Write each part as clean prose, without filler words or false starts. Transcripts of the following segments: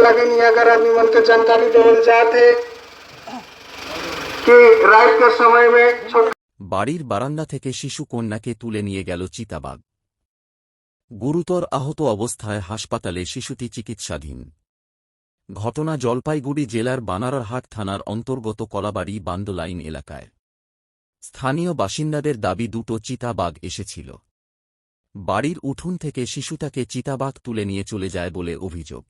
लगे नहीं। अगर आदमी मन को जानकारी देवल जाते कि रात के समय में বাড়ির বারান্দা থেকে শিশু কন্যাকে তুলে নিয়ে গেল চিতাবাঘ। গুরুতর আহত অবস্থায় হাসপাতালে শিশুটি চিকিৎসাধীন। ঘটনা জলপাইগুড়ি জেলার বানারহাট থানার অন্তর্গত কলাবাড়ি বান্দলাইন এলাকায়। স্থানীয় বাসিন্দাদের দাবি দুটো চিতাবাঘ এসেছিল। বাড়ির উঠোন থেকে শিশুটাকে চিতাবাঘ তুলে নিয়ে চলে যায় বলে অভিযোগ।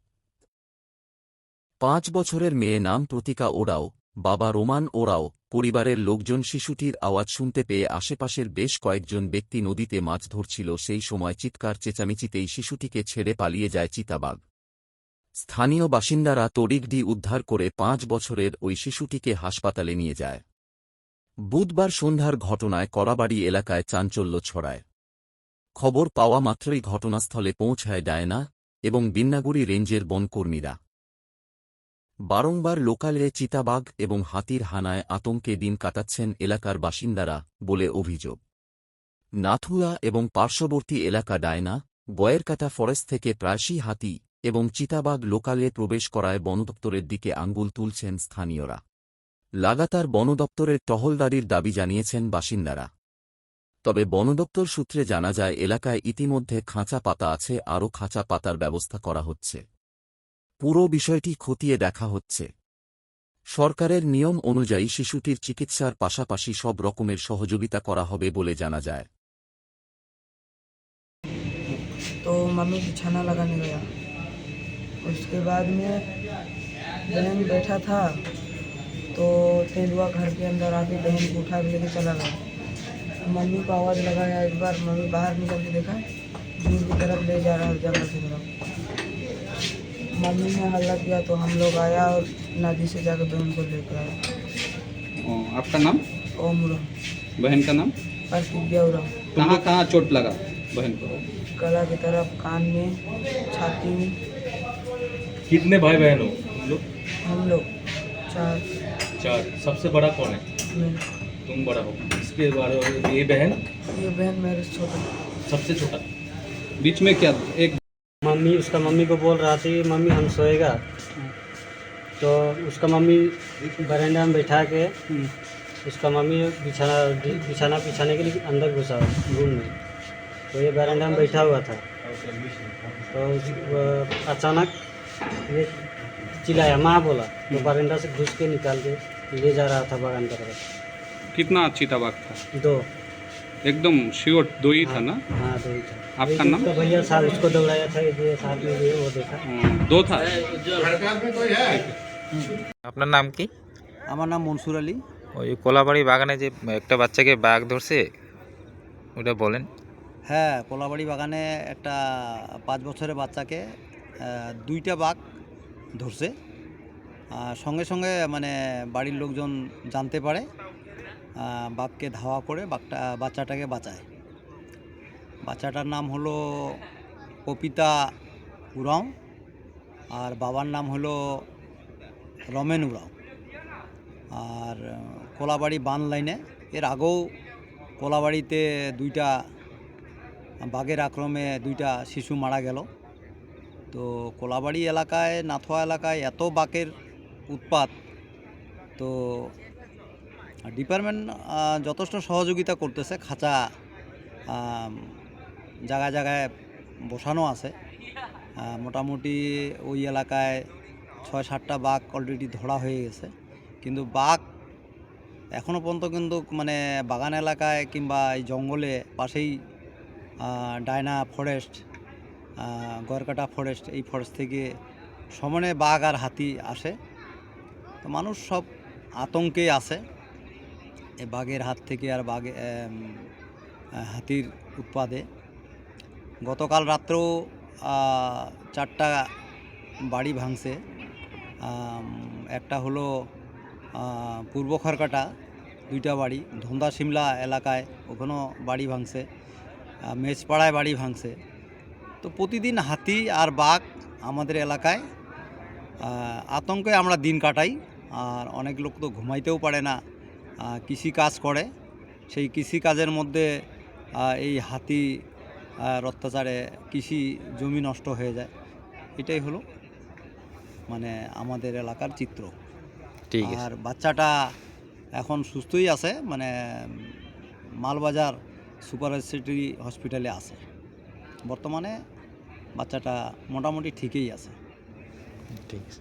5 বছরের মেয়ে নাম প্রতিকা ওরাও, বাবা রোমান ওরাও। পরিবারের লোকজন শিশুটির আওয়াজ শুনতে পেয়ে আশেপাশের বেশ কয়েকজন ব্যক্তি নদীতে মাছ ধরছিল। সেই সময় চিৎকার চেঁচামেচিতেই শিশুটিকে ছেড়ে পালিয়ে যায় চিতাবাঘ। স্থানীয় বাসিন্দারা তড়িঘড়ি উদ্ধার করে 5 বছরের ওই শিশুটিকে হাসপাতালে নিয়ে যায়। বুধবার সন্ধ্যার ঘটনায় কলাবাড়ি এলাকায় চাঞ্চল্য ছড়ায়। খবর পাওয়া মাত্রই ঘটনাস্থলে পৌঁছায় ডায়না এবং বিন্নাগুড়ি রেঞ্জের বনকর্মীরা। বারংবার লোকালে চিতাবাঘ এবং হাতির হানায় আতঙ্কে দিন কাটাচ্ছেন এলাকার বাসিন্দারা বলে অভিযোগ। নাথুয়া এবং পার্শ্ববর্তী এলাকা ডায়না, গয়েরকাটা ফরেস্ট থেকে প্রায়শই হাতি এবং চিতাবাঘ লোকালে প্রবেশ করায় বনদপ্তরের দিকে আঙ্গুল তুলছেন স্থানীয়রা। লাগাতার বনদপ্তরের টহলদারির দাবি জানিয়েছেন বাসিন্দারা। তবে বনদপ্তর সূত্রে জানা যায় এলাকায় ইতিমধ্যে খাঁচা পাতা আছে, আরও খাঁচা পাতার ব্যবস্থা করা হচ্ছে। পুরো বিষয়টি খতিয়ে দেখা হচ্ছে। সরকারের নিয়ম অনুযায়ী শিশুটির চিকিৎসার পাশাপাশি সব রকমের সহযোগিতা করা হবে বলে জানা যায়। तो मम्मी बिछाना लगाने गया। उसके बाद में बहन बैठा था तो तेंदुआ घर के अंदर आके बहन को उठा के लेके चला गया। मम्मी को आवाज़ लगाया एक बार, मम्मी बाहर निकल के देखा दूर की तरफ ले जा रहा है, जंगल की तरफ। मम्मी ने हल्ला किया तो हम लोग आया और नदी से जाकर बहन को लेकर आया। आपका नाम? ओम उराव। बहन का नाम? प्रतिज्ञा उराव। कहाँ कहाँ चोट लगा बहन को? गला की तरफ, कान में, छाती में। कितने भाई बहन हो लोग? हम लोग 4। सबसे बड़ा कौन है? मैं। तुम बड़ा हो। इसके बारे में ये बहन ये बहन मेरे से छोटा। सबसे छोटा। बीच में क्या एक उसका मम्मी को बोल रहा थी मम्मी हम सोएगा, तो उसका मम्मी बरामदा में बैठा के उसका मम्मी बिछाना बिछाने के लिए अंदर घुसा रूम में। तो ये बरामदा में बैठा हुआ था तो अचानक ये चिल्लाया, माँ बोला, तो बरामदा से घुस के निकाल के ले जा रहा था बागान की तरफ। कितना चिताबाघ था? 2। एकदम श्योर 2 ही था ना? हाँ 2 ही था। आपका नाम? तो भैया साथ उसको दौड़ाया था, ये साथ में ये वो देखा 2 था। আপনার নাম কি? আমার নাম মনসুর আলী। ওই কোলাবাড়ি বাগানে যে একটা বাচ্চাকে বাঘ ধরছে ওটা বলেন। হ্যাঁ, কোলাবাড়ি বাগানে একটা 5 বছরের বাচ্চাকে 2টা বাঘ ধরছে। সঙ্গে সঙ্গে মানে বাড়ির লোকজন জানতে পারে, বাঘকে ধাওয়া করে বাচ্চাটাকে বাঁচায়। বাচ্চাটার নাম হলো কপিতা উরাও আর বাবার নাম হলো রমেন উরাও। আর কোলাবাড়ি বান লাইনে এর আগেও কোলাবাড়িতে 2টা বাঘের আক্রমণে 2টা শিশু মারা গেল। তো কোলাবাড়ি এলাকায়, নাথুয়া এলাকায় এত বাঘের উৎপাত, তো ডিপার্টমেন্ট যথেষ্ট সহযোগিতা করতেছে। খাঁচা জায়গায় জায়গায় বসানো আছে। মোটামুটি ওই এলাকায় 6-7টা বাঘ অলরেডি ধরা হয়ে গেছে। কিন্তু বাঘ এখনও পর্যন্ত কিন্তু মানে বাগান এলাকায় কিংবা এই জঙ্গলে পাশেই ডায়না ফরেস্ট, গয়েরকাটা ফরেস্ট, এই ফরেস্ট থেকে সমানে বাঘ আর হাতি আসে। তো মানুষ সব আতঙ্কে আছে এই বাঘের হাত থেকে আর হাতির উৎপাদে। গতকাল রাত্রেও 4টা বাড়ি ভাঙছে। একটা হলো পূর্ব খড়কাটা, 2টা বাড়ি, ধন্দা সিমলা এলাকায় ওখানেও বাড়ি ভাঙছে, মেজপাড়ায় বাড়ি ভাঙছে। তো প্রতিদিন হাতি আর বাঘ আমাদের এলাকায়, আতঙ্কে আমরা দিন কাটাই। আর অনেক লোক তো ঘুমাইতেও পারে না, কৃষি কাজ করে। সেই কৃষি কাজের মধ্যে এই হাতি অত্যাচারে কৃষি জমি নষ্ট হয়ে যায়। এটাই হলো। মানে আমাদের এলাকার চিত্র। ঠিক আছে আর বাচ্চাটা এখন সুস্থই আছে, মানে মালবাজার সুপার স্পেশালিটি হসপিটালে আছে বর্তমানে। বাচ্চাটা মোটামুটি ঠিকই আছে। ঠিক আছে